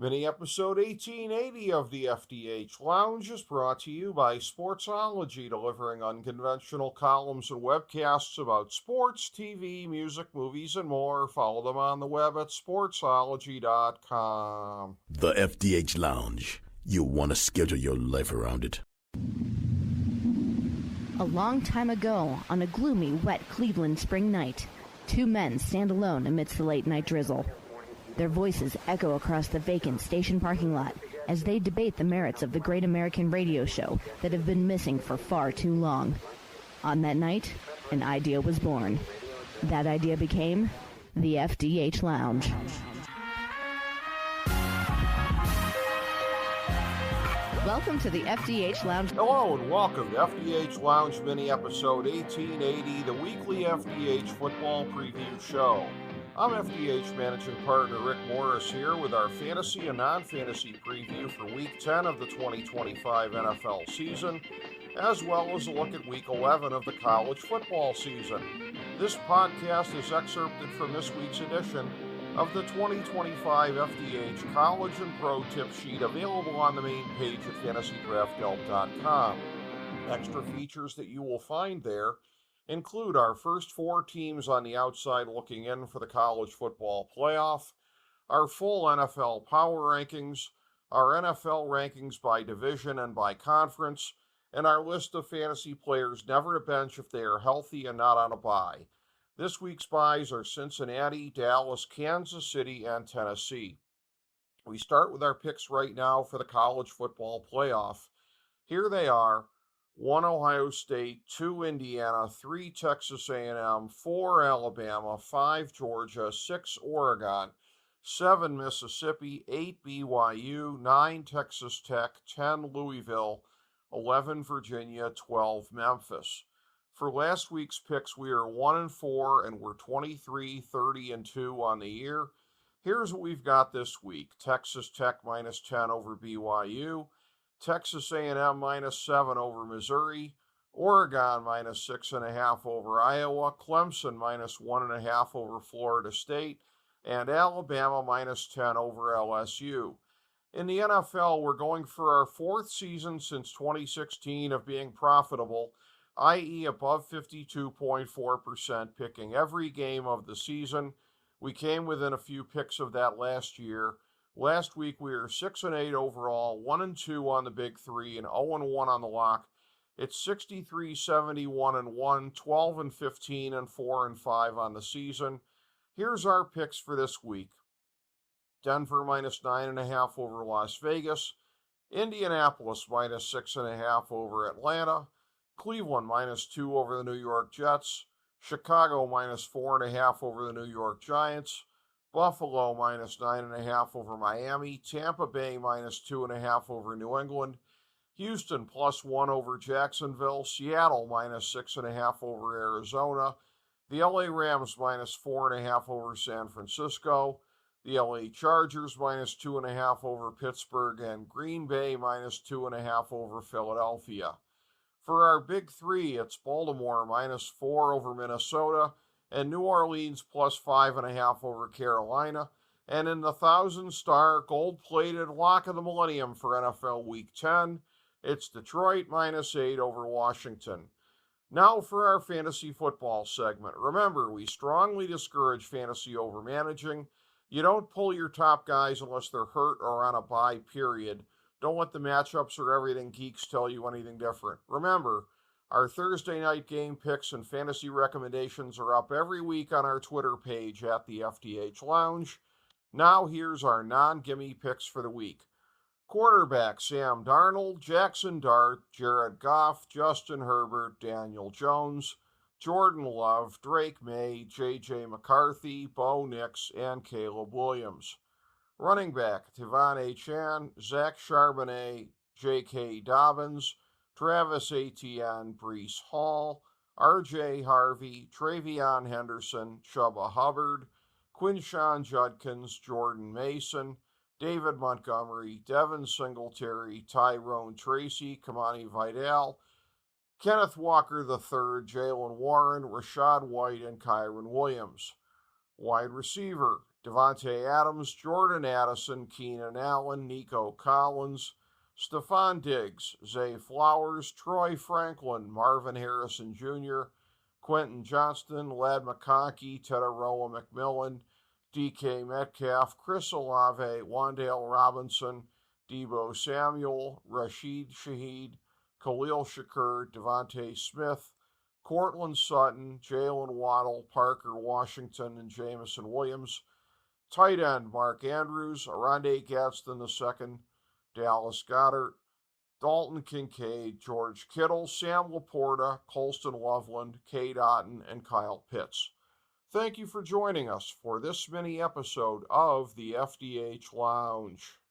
Mini episode 1880 of the FDH Lounge is brought to you by Sportsology, delivering unconventional columns and webcasts about sports, TV, music, movies, and more. Follow them on the web at sportsology.com. The FDH Lounge. You'll want to schedule your life around it. A long time ago, on a gloomy, wet Cleveland spring night, two men stand alone amidst the late-night drizzle. Their voices echo across the vacant station parking lot as they debate the merits of the great American radio show that have been missing for far too long. On that night, an idea was born. That idea became the FDH Lounge. Welcome to the FDH Lounge. Hello and welcome to FDH Lounge Mini Episode 1880, the weekly FDH football preview show. I'm FDH Managing Partner Rick Morris here with our fantasy and non-fantasy preview for Week 10 of the 2025 NFL season, as well as a look at Week 11 of the college football season. This podcast is excerpted from this week's edition of the 2025 FDH College and Pro Tip Sheet, available on the main page at fantasydrafthelp.com. Extra features that you will find there include our first four teams on the outside looking in for the college football playoff, our full NFL power rankings, our NFL rankings by division and by conference, and our list of fantasy players never to bench if they are healthy and not on a bye. This week's buys are Cincinnati, Dallas, Kansas City, and Tennessee. We start with our picks right now for the college football playoff. Here they are: 1 Ohio State, 2 Indiana, 3 Texas A&M, 4 Alabama, 5 Georgia, 6 Oregon, 7 Mississippi, 8 BYU, 9 Texas Tech, 10 Louisville, 11 Virginia, 12 Memphis. For last week's picks, we are 1-4 and we're 23, 30, and 2 on the year. Here's what we've got this week: Texas Tech -10 over BYU, Texas A&M -7 over Missouri, Oregon -6.5 over Iowa, Clemson -1.5 over Florida State, and Alabama -10 over LSU. In the NFL, we're going for our fourth season since 2016 of being profitable, i.e. above 52.4%, picking every game of the season. We came within a few picks of that last year. Last week we were 6-8 overall, 1-2 on the big three, and 0-1 on the lock. It's 63, 71-1, 12-15, and 4-5 on the season. Here's our picks for this week: Denver -9.5 over Las Vegas, Indianapolis -6.5 over Atlanta, Cleveland -2 over the New York Jets, Chicago -4.5 over the New York Giants, Buffalo -9.5 over Miami, Tampa Bay -2.5 over New England, Houston +1 over Jacksonville, Seattle -6.5 over Arizona, the LA Rams -4.5 over San Francisco, the LA Chargers -2.5 over Pittsburgh, and Green Bay -2.5 over Philadelphia. For our big three, it's Baltimore -4 over Minnesota, and New Orleans +5.5 over Carolina. And in the 1,000-star gold-plated lock of the millennium for NFL Week 10, it's Detroit -8 over Washington. Now for our fantasy football segment. Remember, we strongly discourage fantasy overmanaging. You don't pull your top guys unless they're hurt or on a bye, period. Don't let the matchups or everything geeks tell you anything different. Remember, our Thursday night game picks and fantasy recommendations are up every week on our Twitter page at the FDH Lounge. Now here's our non-gimme picks for the week. Quarterback: Sam Darnold, Jackson Dart, Jared Goff, Justin Herbert, Daniel Jones, Jordan Love, Drake May, J.J. McCarthy, Bo Nix, and Caleb Williams. Running back: Devon Achane, Zach Charbonnet, J.K. Dobbins, Travis Etienne, Breece Hall, R.J. Harvey, Travion Henderson, Chuba Hubbard, Quinshon Judkins, Jordan Mason, David Montgomery, Devin Singletary, Tyrone Tracy, Kamani Vidal, Kenneth Walker III, Jalen Warren, Rashad White, and Kyron Williams. Wide receiver: Devontae Adams, Jordan Addison, Keenan Allen, Nico Collins, Stephon Diggs, Zay Flowers, Troy Franklin, Marvin Harrison Jr., Quentin Johnston, Ladd McConkey, Teddaroa McMillan, DK Metcalf, Chris Olave, Wan'Dale Robinson, Deebo Samuel, Rashid Shaheed, Khalil Shakur, Devontae Smith, Courtland Sutton, Jalen Waddle, Parker Washington, and Jamison Williams. Tight end Mark Andrews, Arondé Gadsden II, Dallas Goedert, Dalton Kincaid, George Kittle, Sam Laporta, Colston Loveland, Cade Otton, and Kyle Pitts. Thank you for joining us for this mini episode of the FDH Lounge.